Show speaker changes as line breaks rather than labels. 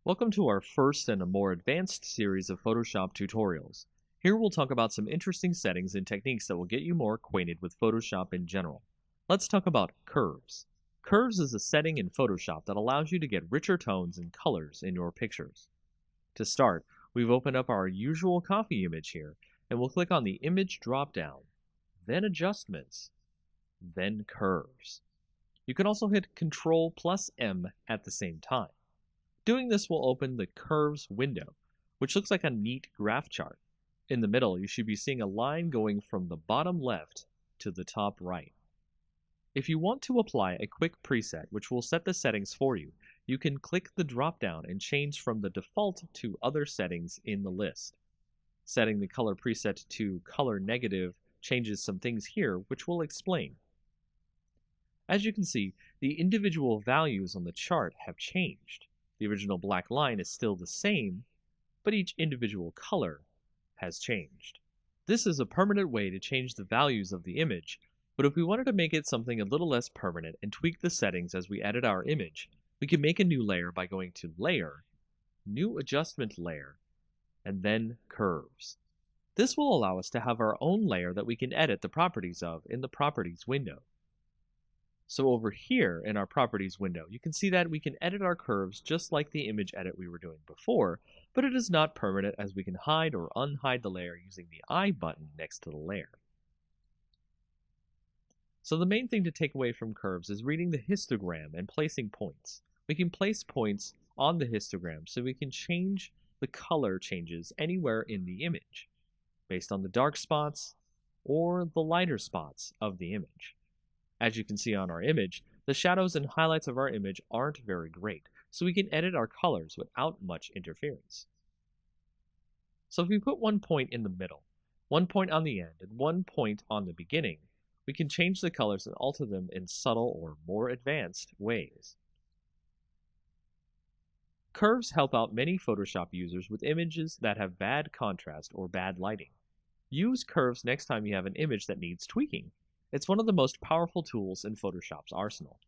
Welcome to our first and a more advanced series of Photoshop tutorials. Here we'll talk about some interesting settings and techniques that will get you more acquainted with Photoshop in general. Let's talk about curves. Curves is a setting in Photoshop that allows you to get richer tones and colors in your pictures. To start, we've opened up our usual coffee image here, and we'll click on the Image drop-down, then Adjustments, then Curves. You can also hit Ctrl+M at the same time. Doing this will open the Curves window, which looks like a neat graph chart. In the middle, you should be seeing a line going from the bottom left to the top right. If you want to apply a quick preset which will set the settings for you, you can click the drop-down and change from the default to other settings in the list. Setting the color preset to color negative changes some things here, which we'll explain. As you can see, the individual values on the chart have changed. The original black line is still the same, but each individual color has changed. This is a permanent way to change the values of the image, but if we wanted to make it something a little less permanent and tweak the settings as we edit our image, we can make a new layer by going to Layer, New Adjustment Layer, and then Curves. This will allow us to have our own layer that we can edit the properties of in the Properties window. So over here in our Properties window, you can see that we can edit our curves just like the image edit we were doing before, but it is not permanent as we can hide or unhide the layer using the I button next to the layer. So the main thing to take away from curves is reading the histogram and placing points. We can place points on the histogram so we can change the color changes anywhere in the image, based on the dark spots or the lighter spots of the image. As you can see on our image, the shadows and highlights of our image aren't very great, so we can edit our colors without much interference. So if we put one point in the middle, one point on the end, and one point on the beginning, we can change the colors and alter them in subtle or more advanced ways. Curves help out many Photoshop users with images that have bad contrast or bad lighting. Use curves next time you have an image that needs tweaking. It's one of the most powerful tools in Photoshop's arsenal.